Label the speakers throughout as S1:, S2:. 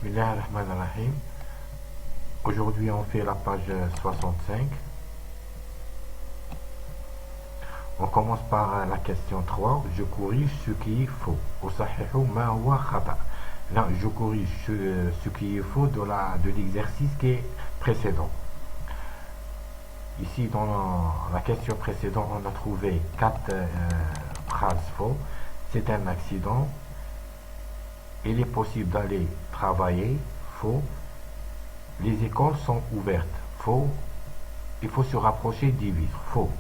S1: Bismillahirrahmanirrahim. Aujourd'hui, on fait la page 65. On commence par la question 3. Je corrige ce qui est faux. Là, je corrige ce qui est faux de l'exercice qui est précédent. Ici, dans la question précédente, on a trouvé 4 phrases faux. C'est un accident. Il est possible d'aller travailler. Faux. Les écoles sont ouvertes. Faux. Il faut se rapprocher des vitres. Faux.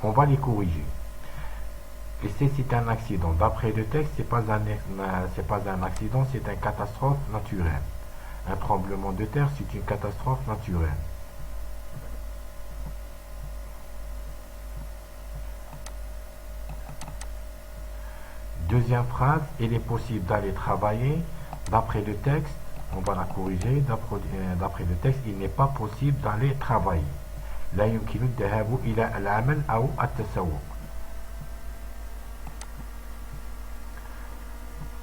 S1: On va les corriger. Et c'est un accident. D'après le texte, c'est pas un accident, c'est une catastrophe naturelle. Un tremblement de terre, c'est une catastrophe naturelle. Deuxième phrase, il est possible d'aller travailler. D'après le texte, on va la corriger. D'après le texte, il n'est pas possible d'aller travailler. لا يمكن الذهاب إلى العمل أو التسوق.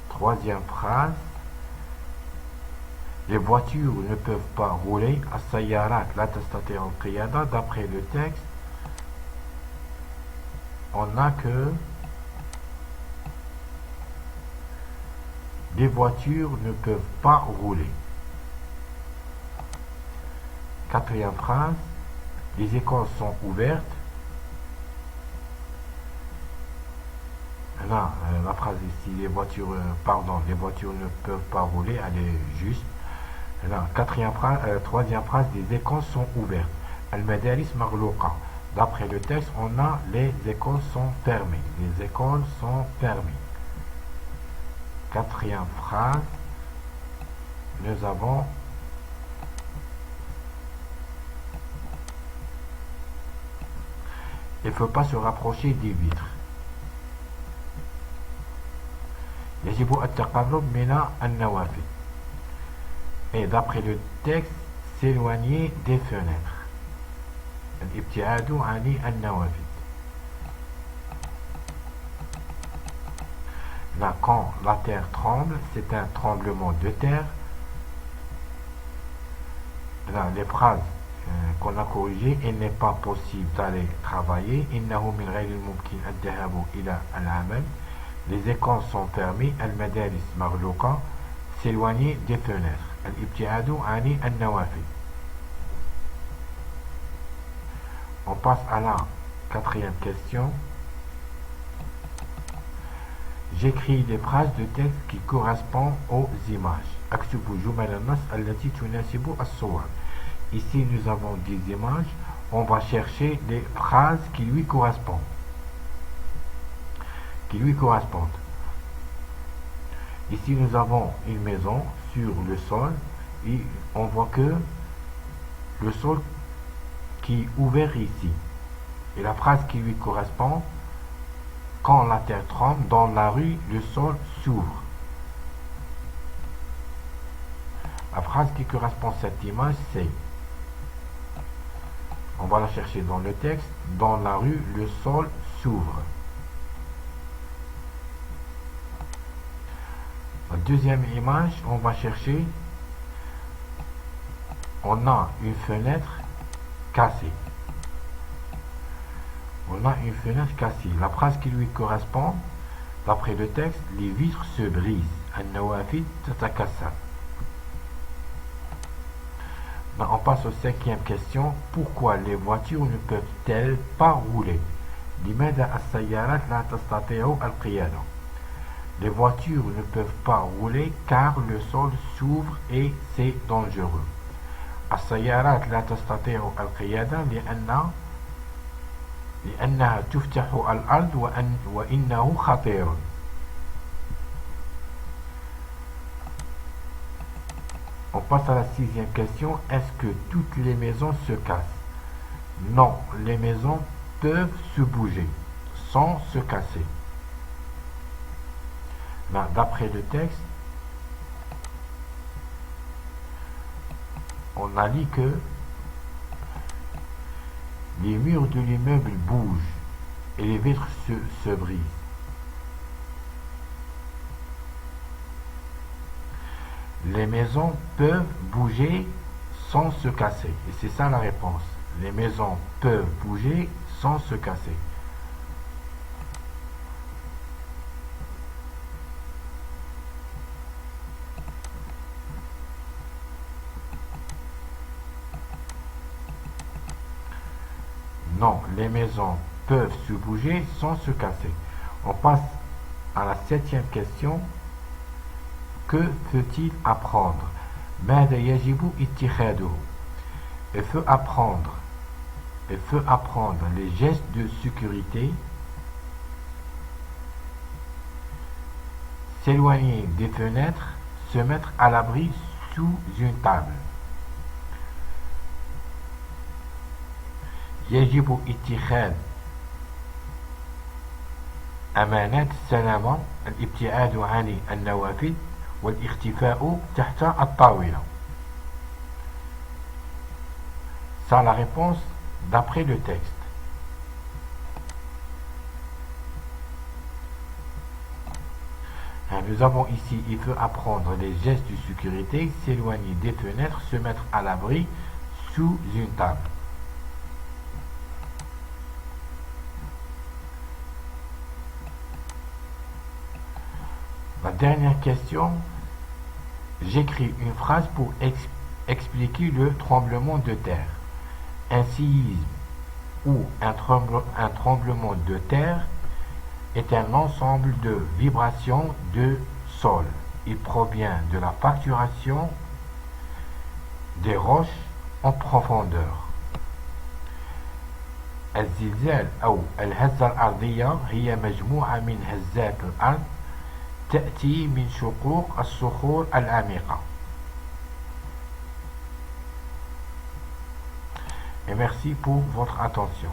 S1: Troisième phrase, les voitures ne peuvent pas rouler. السيارات لا تستطيع القيادة. D'après le texte, on n'a que les voitures ne peuvent pas rouler. Quatrième phrase, les écoles sont ouvertes. Là, la phrase ici, les voitures ne peuvent pas rouler, elle est juste. Là, troisième phrase, les écoles sont ouvertes. Al-madaris maghlouqa. D'après le texte, on a les écoles sont fermées. Les écoles sont fermées. Quatrième phrase, nous avons il ne faut pas se rapprocher des vitres. يجب التقرب من النوافذ. Et d'après le texte, s'éloigner des fenêtres. الابتعاد عن النوافذ. Là, quand la terre tremble, c'est un tremblement de terre. Là, les phrases qu'on a corrigées, il n'est pas possible d'aller travailler. إنه من غير الممكن الذهاب إلى العمل. Les écoles sont fermées. المدارس مغلوقة. S'éloigner des fenêtres. الابتعاد عن النوافذ. On passe à la quatrième question. J'écris des phrases de texte qui correspondent aux images. أكتب جمل النص التي تناسب الصور. Ici, nous avons des images. On va chercher les phrases qui lui correspondent. Ici, nous avons une maison sur le sol. Et on voit que le sol qui est ouvert ici. Et la phrase qui lui correspond, quand la terre tremble, dans la rue, le sol s'ouvre. La phrase qui correspond à cette image, c'est, on va la chercher dans le texte, dans la rue, le sol s'ouvre. La deuxième image, on va chercher, on a une fenêtre cassée. La phrase qui lui correspond, d'après le texte, les vitres se brisent. النوافذ تتكسر. On passe aux cinquième question. Pourquoi les voitures ne peuvent-elles pas rouler? لماذا السيارات لا تستطيع القيادة? Les voitures ne peuvent pas rouler car le sol s'ouvre et c'est dangereux. السيارات لا تستطيع القيادة لأنها تفتح الأرض وإنه خطير. On passe à la sixième question. Est-ce que toutes les maisons se cassent? Non, les maisons peuvent se bouger sans se casser. Là, d'après le texte, on a dit que les murs de l'immeuble bougent et les vitres se brisent. Les maisons peuvent bouger sans se casser. Et c'est ça la réponse. Les maisons peuvent bouger sans se casser. Non, les maisons peuvent se bouger sans se casser. On passe à la 7e question. Que peut-il apprendre? ماذا يجب اتخاذه? Il faut apprendre les gestes de sécurité, s'éloigner des fenêtres, se mettre à l'abri sous une table. يجب اتخاذ أمانات السلامة، الابتعاد عن النوافذ والاختفاء تحت الطاولة. Ça la réponse d'après le texte. Nous avons ici, il faut apprendre les gestes de sécurité, s'éloigner des fenêtres, se mettre à l'abri sous une table. La dernière question, j'écris une phrase pour expliquer le tremblement de terre. Un séisme ou un tremblement de terre est un ensemble de vibrations de sol. Il provient de la fracturation des roches en profondeur. الزلزال أو الهزة الأرضية هي مجموعة من هزات الأرض تأتي من شقوق الصخور العميقة. Et merci pour votre attention.